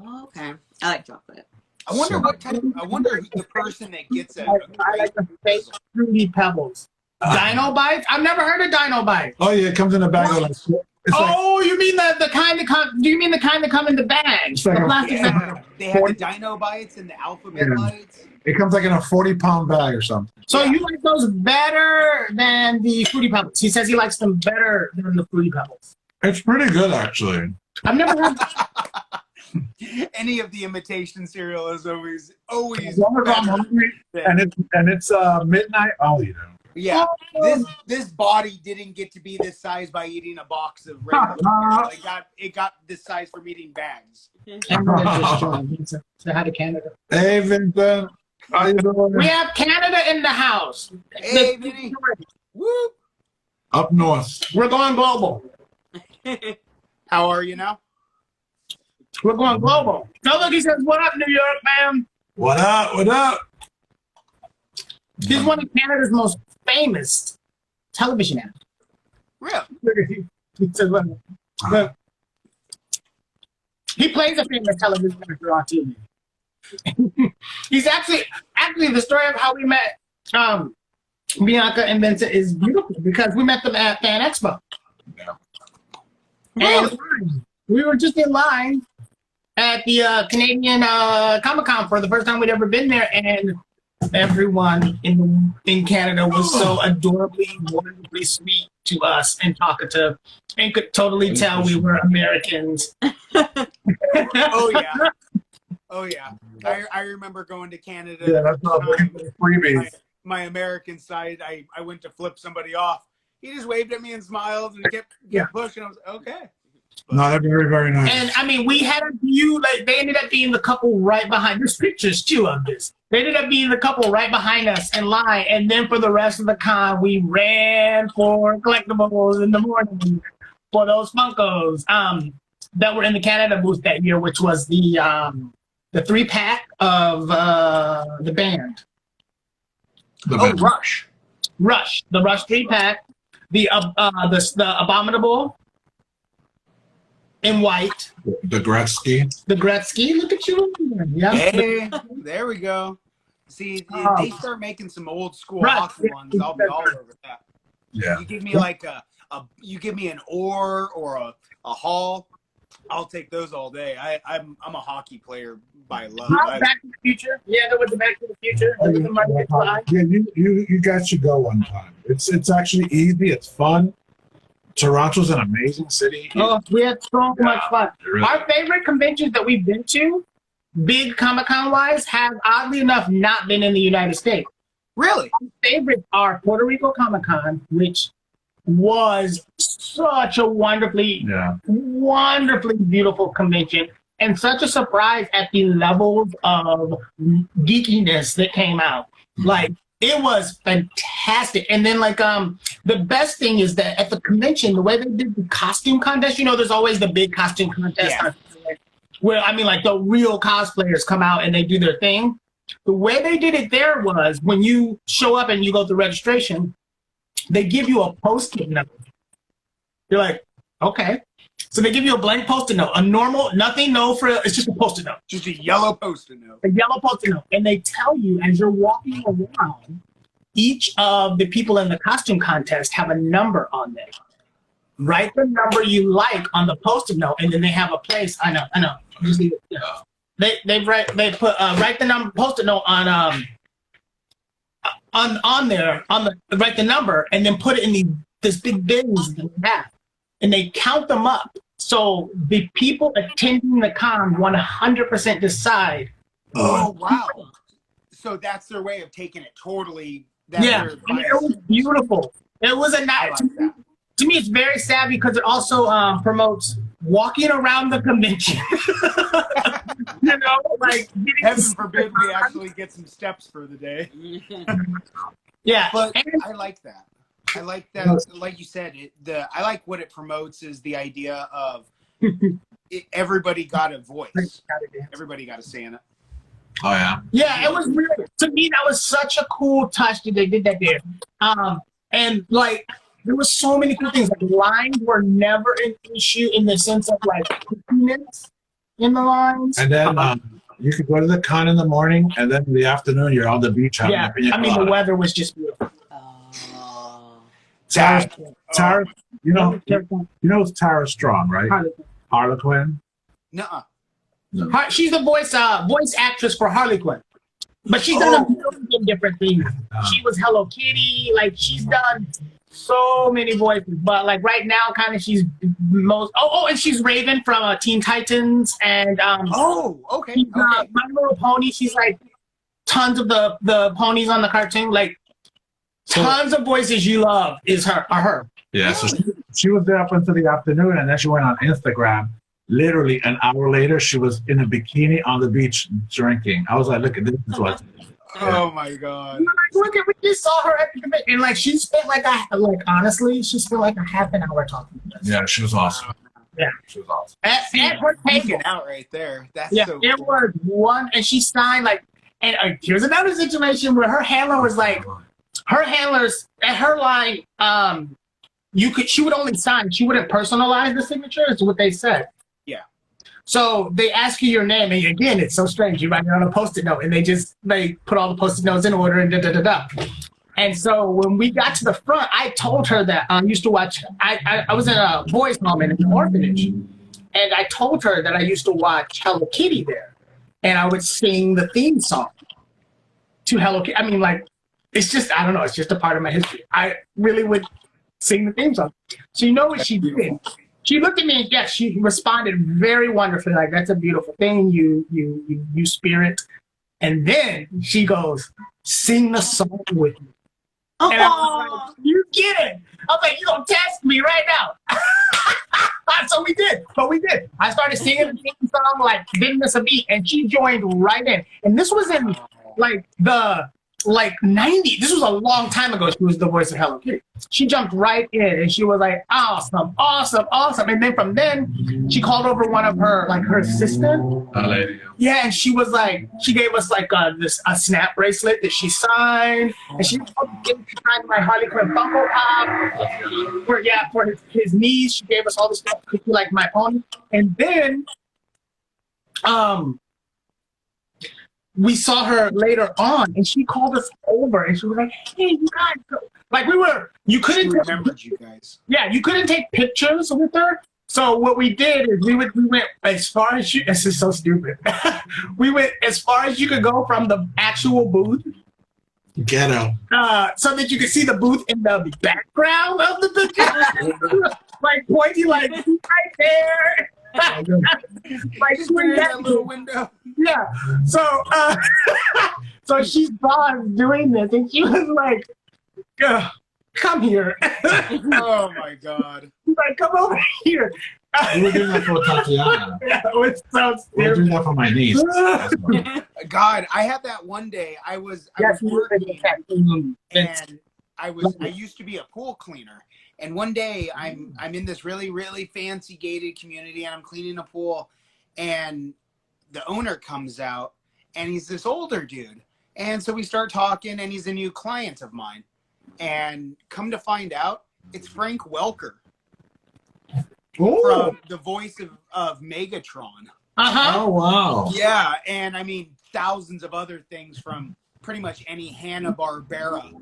Oh, okay. I like chocolate. I wonder what type. I wonder who the person that gets a I like the fake fruity pebbles. Dino bites? I've never heard of dino bites. Oh yeah, it comes in a bag of like. It's like, Oh, you mean the kind that come? Do you mean the kind that come in the bag? It's like The a- plastic bag? Yeah, they have the dino bites and the alphabet Yeah. bites. it comes like in a 40-pound bag or something. So Yeah. you like those better than the fruity pebbles? He says he likes them better than the fruity pebbles. It's pretty good actually. I've never had. Any of the imitation cereal is always As long as I'm better. hungry and it's midnight, I'll eat them. Yeah, this body didn't get to be this size by eating a box of regular cereal. It got this size from eating bags. Canada just joined. Say hi to Canada. Hey Vincent, how you doing? We have Canada in the house. Hey, Vinny. Woo! Up north. We're going global. How are you now? We're going global. No, look, he says, "What up, New York, man?" What up? What up? He's one of Canada's most famous television actors. Really? He says, "Look." He plays a famous television actor on TV. He's actually the story of how we met Bianca and Vincent is beautiful because we met them at Fan Expo. Yeah. And we were just in line at the Canadian Comic-Con for the first time we'd ever been there, and everyone in Canada was so adorably, wonderfully sweet to us and talkative, and could totally tell we were Americans. Oh yeah. Oh yeah. I remember going to Canada. Yeah, that's not freebies. My American side, I went to flip somebody off. He just waved at me and smiled and kept pushing. I was okay. No, they're very, very nice. And I mean, we had a view, like they ended up being the couple right behind. There's pictures too of this. They ended up being the couple right behind us in line. And then for the rest of the con, we ran for collectibles in the morning for those Funkos that were in the Canada booth that year, which was the 3-pack of the band. Rush. The Rush 3-pack, the Abominable in white. The Gretzky. The Gretzky, look at you. Yeah. Hey, there we go. See, if they start making some old school Right. hockey ones, I'll be all over that. Yeah. You give me like you give me an Orr or a Hall, I'll take those all day. I'm a hockey player by love. Back to the Future. Yeah, there was the Back to the Future. There was the Marty McFly. Yeah, you guys should go one time. It's actually easy. It's fun. Toronto's an amazing city. Oh, we had so much fun. Really. Our favorite conventions that we've been to, big Comic-Con wise, have oddly enough not been in the United States. Really? Our favorites are Puerto Rico Comic-Con, which was such a wonderfully beautiful convention and such a surprise at the levels of geekiness that came out. Like, it was fantastic. And then like the best thing is that at the convention, the way they did the costume contest, there's always the big costume contest where I mean like the real cosplayers come out and they do their thing. The way they did it there was when you show up and you go through registration, they give you a post-it note. You're like, okay. So they give you a blank post-it note, a normal, nothing, it's just a post-it note. Just a yellow post-it note. A yellow post-it note. And they tell you as you're walking around each of the people in the costume contest have a number on them. Write the number you like on the Post-it note, and then they have a place. I know. Just leave it. Yeah. Write the number Post-it note on there write the number, and then put it in this big bins that they have, and they count them up. So the people attending the con 100% decide. Oh wow! So that's their way of taking it totally. Yeah, it was beautiful. It was a night. To me, it's very savvy because it also promotes walking around the convention. You know, like heaven forbid we actually get some steps for the day. Yeah, but I like that. I like that. Like you said, I like what it promotes is the idea of everybody got a voice. Everybody got a say in it. Oh yeah. Yeah, it was really, to me, that was such a cool touch that they did that there. And like, there was so many cool things. Like, lines were never an issue in the sense of like minutes in the lines. And then you could go to the con in the morning, and then in the afternoon you're on the beach. Yeah, I mean, the weather was just beautiful. Tara, you know Tara Strong, right? Harlequin. Nuh-uh. No. She's the voice actress for Harley Quinn, but she's done a million different things. She was Hello Kitty, like she's done so many voices. But like right now, kind of she's most. And she's Raven from Teen Titans, and okay. My Little Pony. She's like tons of the ponies on the cartoon, like tons of voices you love are her. Yeah, so she was there up until the afternoon, and then she went on Instagram. Literally an hour later, she was in a bikini on the beach drinking. I was like, look at this. Oh my god! Look at, we just saw her at the convention, and like she spent honestly, she spent like a half an hour talking to us. Yeah, she was awesome. Yeah, she was awesome. At her table out right there. That's so it cool. was one, and she signed like. And here's another situation where her handler was like, her handlers at her line, she would only sign. She wouldn't personalize the signature. Is what they said. So they ask you your name, and again, it's so strange. You write it on a Post-it note, and they put all the Post-it notes in order, and da-da-da-da. And so when we got to the front, I told her that I used to watch. I was in a boys' home in an orphanage, and I told her that I used to watch Hello Kitty there, and I would sing the theme song to Hello Kitty. I mean, like, it's just, I don't know, it's just a part of my history. I really would sing the theme song. So you know what she did? She looked at me and yes, she responded very wonderfully. Like, that's a beautiful thing, you spirit. And then she goes, sing the song with me. And I was like, you get it. I was like, you gonna test me right now. So we did. I started singing the theme song, like, didn't miss a beat, and she joined right in. And this was in like the 90s. This was a long time ago. She was the voice of Hello Kitty. She jumped right in, and she was like, awesome. And then from then, she called over one of her, like, her assistant. Yeah, and she was like, she gave us like a snap bracelet that she signed, and she signed my Harley Quinn Funko Pop. For his niece, she gave us all the stuff because she liked my pony. And then, we saw her later on, and she called us over, and she was like, "Hey, you guys!" Like you couldn't. She remembered you guys. Yeah, you couldn't take pictures with her. So what we did is we went as far as you. This is so stupid. We went as far as you could go from the actual booth. Ghetto. So that you could see the booth in the background of the picture, like pointing, like right there. Like through that little window. Yeah. So so she saw us doing this, and she was like, come here. Oh my god. She's like, come over here. We were doing that for Tatiana. Yeah, it was so we were doing that for my niece. God, I had that one day. I was working, and I used to be a pool cleaner. And one day I'm in this really, really fancy gated community, and I'm cleaning a pool, and the owner comes out, and he's this older dude. And so we start talking, and he's a new client of mine. And come to find out, it's Frank Welker. Ooh. From the voice of Megatron. Uh-huh. Oh, wow. Yeah, and I mean, thousands of other things from pretty much any Hanna-Barbera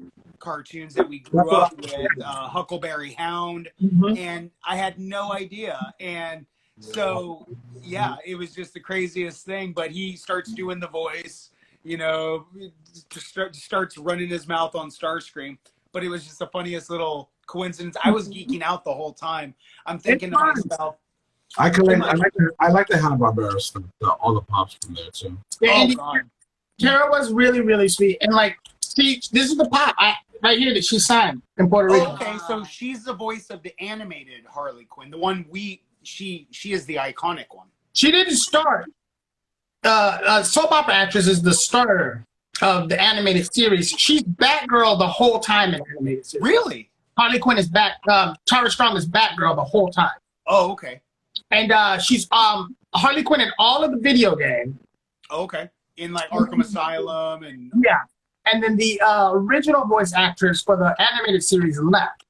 cartoons that we grew up with, Huckleberry Hound, and I had no idea. And so, yeah, it was just the craziest thing. But he starts doing the voice, you know, starts running his mouth on Starscream. But it was just the funniest little coincidence. I was geeking out the whole time. I'm thinking to myself, I like the Hanna-Barbera stuff, all the pops from there too. Yeah, oh God. Tara was really, really sweet. And like, see, this is the pop right here that she signed in Puerto Rico. Oh, okay, so she's the voice of the animated Harley Quinn, the one she is the iconic one. She didn't start. Soap opera actress is the starter of the animated series. She's Batgirl the whole time in the animated series. Really? Harley Quinn is Tara Strong is Batgirl the whole time. Oh, okay. And she's Harley Quinn in all of the video game. Oh, okay. In like Arkham Asylum and Yeah. And then the original voice actress for the animated series left.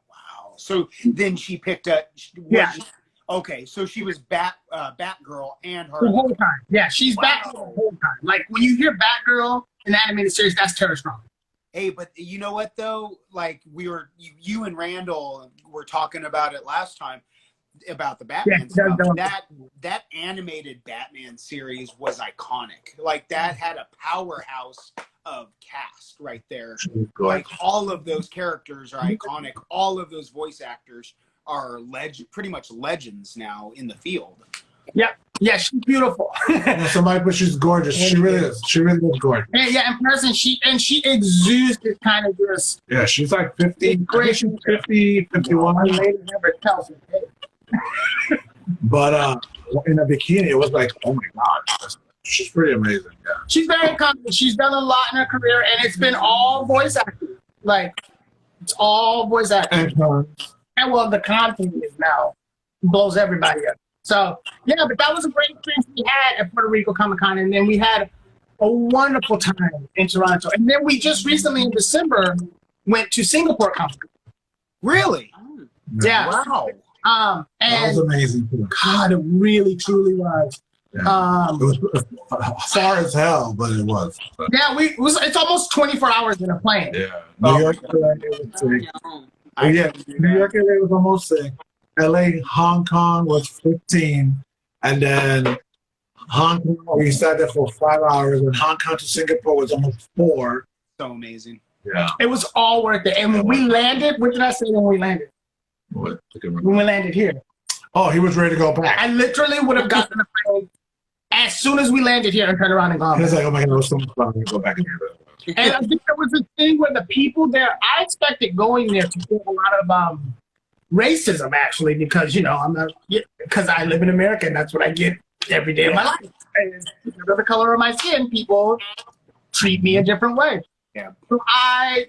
wow. So then she picked up. Yeah. Okay, so she was Batgirl and The Harley. whole time. Yeah, she's Wow. Batgirl the whole time. Like when you hear Batgirl in the animated series, that's Tara Strong. Hey, but you know what though? Like you and Randall were talking about it last time about the Batman stuff. That animated Batman series was iconic. Like that had a powerhouse of cast right there. Like all of those characters are iconic. All of those voice actors are pretty much legends now in the field. Yeah, yeah, she's beautiful. But she's gorgeous. She really is. She really is gorgeous. Yeah, in person, she exudes this kind of just. Yeah, she's like 50. Great. She's 50, 51. Lady never tells me. But in a bikini, it was like, oh my God. She's pretty amazing. Yeah. She's very confident. She's done a lot in her career, and it's been all voice acting. Like, it's all voice acting. And well, the content is now blows everybody up. So, yeah, but that was a great experience we had at Puerto Rico Comic Con, and then we had a wonderful time in Toronto. And then we just recently in December went to Singapore Comic Con. Really? Yeah. Wow. That was And amazing too. God, it really, truly was. Yeah. It was far as hell, but it was. But, Yeah, it's almost 24 hours in a plane. yeah. New York, LA, it was sick. Yeah, New York, LA was almost sick. LA, Hong Kong was 15. And then Hong Kong, we sat there for 5 hours. And Hong Kong to Singapore was almost 4. So amazing. Yeah. It was all worth it. And when we landed, what did I say when we landed? What? When we landed here. Oh, he was ready to go back. I literally would have gotten the plane as soon as we landed here and turned around and gone. He was like, oh my God, I was so much fun. I'm going to go back in here. And I think there was a thing where the people there, I expected going there to feel a lot of racism, actually, because, you know, because I live in America and that's what I get every day of my life. And because of the color of my skin, people treat me a different way. Yeah. So I,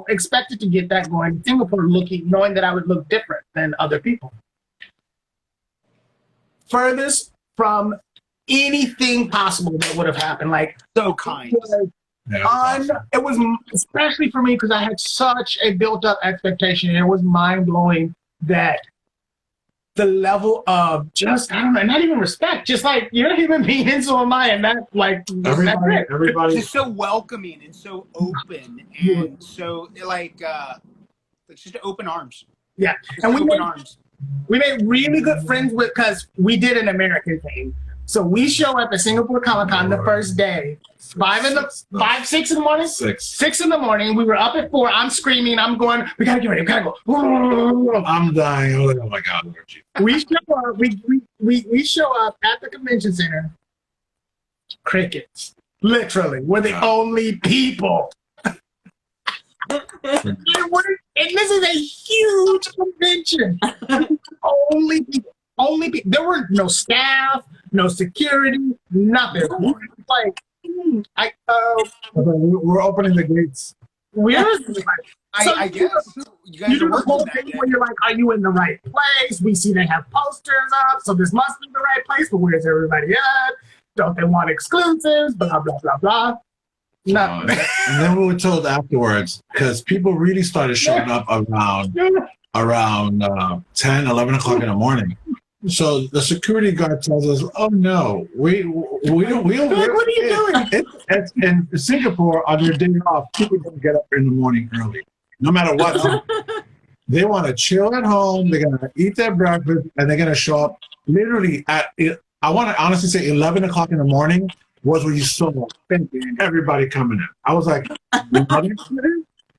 expected to get that going to Singapore, knowing that I would look different than other people. Furthest from anything possible that would have happened. Like, So kind. It was especially for me because I had such a built-up expectation, and it was mind-blowing that the level of just, I don't know, not even respect, just like, you're a human being and so am I, and that's like, Everybody. Just so welcoming and so open and so like it's just open arms. Yeah, Just and open arms. we made really good friends because we did an American thing. So we show up at Singapore Comic Con the first day, 6 in the morning. 6 in the morning. We were up at 4. I'm screaming. I'm going. We gotta get ready. We gotta go. I'm dying. I'm like, oh my God. We show up. We show up at the convention center. Crickets. Literally, we're the only people. And this is a huge convention. Only people. There were no staff, no security, nothing. Like, we're opening the gates. I guess you guys you do are the whole working that thing day. where you're like, are you in the right place? We see they have posters up, so this must be the right place, but where's everybody at? Don't they want exclusives? Blah, blah, blah, blah. No. And then we were told afterwards, because people really started showing up around 10, 11 o'clock in the morning. So the security guard tells us, "Oh no, we don't." Like, what are you doing? It's in Singapore on their day off. People don't get up in the morning early, no matter what. They want to chill at home. They're gonna eat their breakfast, and they're gonna show up literally at. I want to honestly say 11 o'clock in the morning was when you saw everybody coming in. I was like,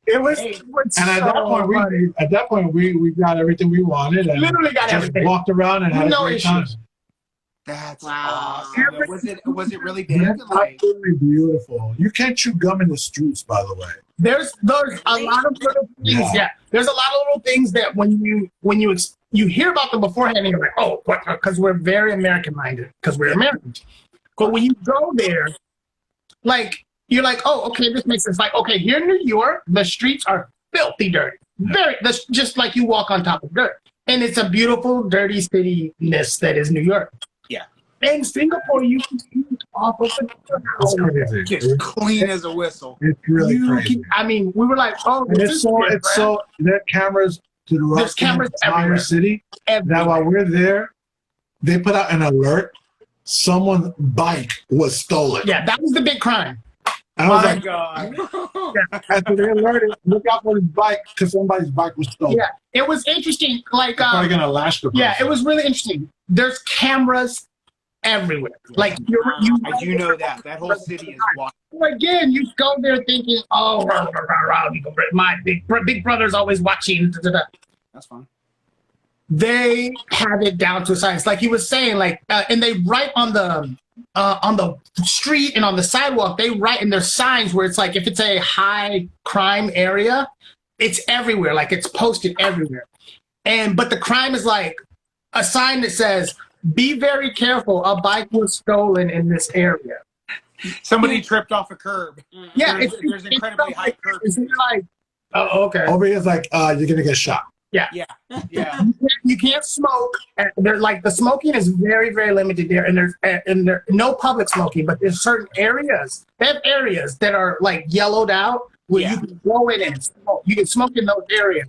it was, and at that point, we got everything we wanted, and Literally got just everything. walked around and had No a great time. issues. That's Wow. awesome. Was it really big? That's Like, absolutely beautiful. You can't chew gum in the streets, by the way. There's a lot of little things. Yeah. Yeah. There's a lot of little things that when you hear about them beforehand, and you're like, oh, because we're very American minded, because we're Americans. But when you go there, like you're like, oh, okay, this makes sense. Like, okay, here in New York, the streets are filthy dirty, that's just like you walk on top of dirt, and it's a beautiful, dirty cityness that is New York. Yeah. In Singapore, you can eat off of It's crazy. just clean as a whistle. It's really crazy. I mean, we were like, oh, And this it's is so, different. it's so, there are cameras throughout There's cameras the entire everywhere. city. That while we're there, they put out an alert. Someone's bike was stolen. Yeah, that was the big crime. And I was My like, God. after they alerted, look out for his bike because somebody's bike was stolen. Yeah, it was interesting. Like, They're probably gonna lash the person. yeah, it was really interesting. There's cameras everywhere. Like, I do know that. That whole city is wild. again, you go there thinking, oh, my big brother's always watching. That's fine. They have it down to a science. Like he was saying, like, and they write on the street and on the sidewalk, they write in their signs where it's like, if it's a high crime area, it's everywhere. Like it's posted everywhere. But the crime is like a sign that says, be very careful. A bike was stolen in this area. Somebody tripped off a curb. Yeah. There's incredibly high curb. It's like, oh, okay. Over here, it's like, you're gonna get shot. Yeah. You can't smoke. They're like, the smoking is very, very limited there, and there's no public smoking, but there's certain areas. They have areas that are like yellowed out where you can go in and smoke. You can smoke in those areas.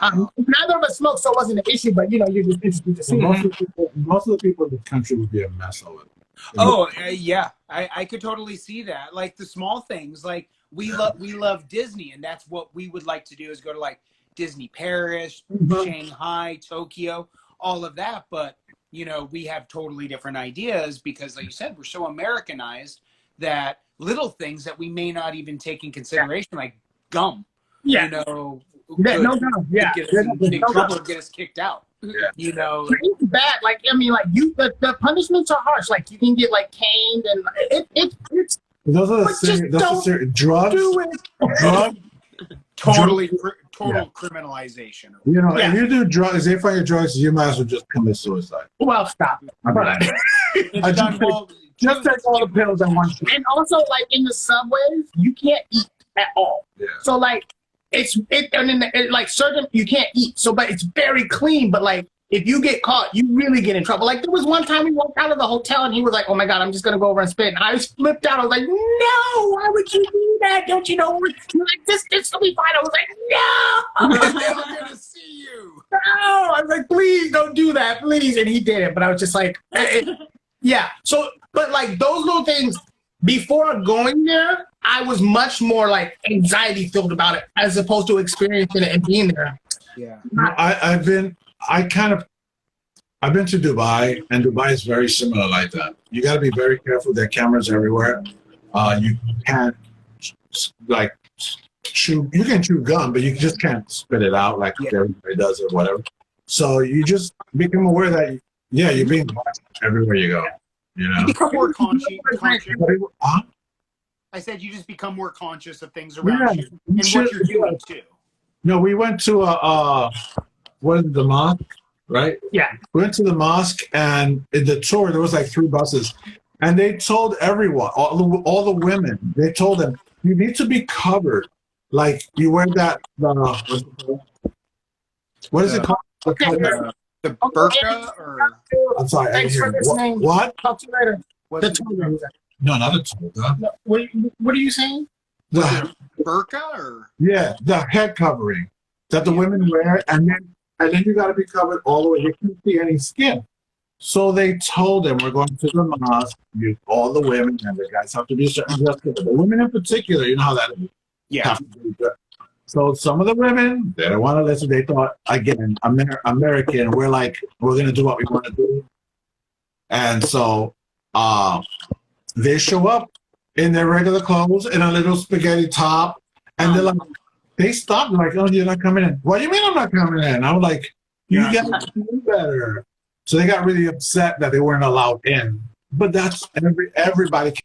Neither of us smoke, so it wasn't an issue. But you're just interested to see. Most of the people in the country would be a mess of it. Oh, yeah. I could totally see that. Like the small things. Like we love Disney, and that's what we would like to do is go to like Disney Paris, Shanghai, Tokyo, all of that. But, we have totally different ideas because, like you said, we're so Americanized that little things that we may not even take in consideration, like gum, Yeah. no gum. Yeah. Get us in big trouble, get us kicked out. Yeah. It's bad. Like, I mean, like the punishments are harsh. Like you can get like caned, and it's. Those are But just don't drugs. do it. Drugs. Total criminalization. If you do drugs, if I get drugs, you might as well just commit suicide. Well, stop. It's done well. Just take all the pills at once. And also, like in the subways, you can't eat at all. Yeah. So like, like certain you can't eat. So, but it's very clean. But like, if you get caught, you really get in trouble. Like there was one time we walked out of the hotel and he was like, "Oh my God, I'm just gonna go over and spit." And I flipped out. I was like, "No, why would you do that? Don't you know?" You're like, "This will be fine." I was like, "No, I'm never gonna see you. no." I was like, "Please don't do that, please." And he did it. But I was just like, yeah. So, but like those little things. Before going there, I was much more like anxiety filled about it as opposed to experiencing it and being there. Yeah. I've been to Dubai, and Dubai is very similar like that. You got to be very careful. There are cameras everywhere. You can't like chew. You can chew gum, but you just can't spit it out like everybody does or whatever. So you just become aware that you're being watched everywhere you go. You become more conscious. Huh? I said you just become more conscious of things around you and what you're doing too. No, we went to the mosque, right? Yeah. We went to the mosque, and in the tour there was like 3 buses, and they told everyone, all the women, they told them you need to be covered, like you wear that. What is it called? The burqa, or I'm sorry. Thanks for listening. What? Talk to you later. The toga. No, not a toga. No, what are you saying? The burqa, or the head covering that the women wear, and then you got to be covered all the way. You can't see any skin. So they told them, we're going to the mosque. All the women and the guys have to be certain dress code. The women in particular, you know how that is. Yeah. Have to be dressed. So some of the women, they don't want to listen. They thought, again, American, we're like, we're going to do what we want to do. And so they show up in their regular clothes in a little spaghetti top. And they're like, they stopped, like, oh, you're not coming in. What do you mean I'm not coming in? I was like, you guys do better. So they got really upset that they weren't allowed in. But that's everybody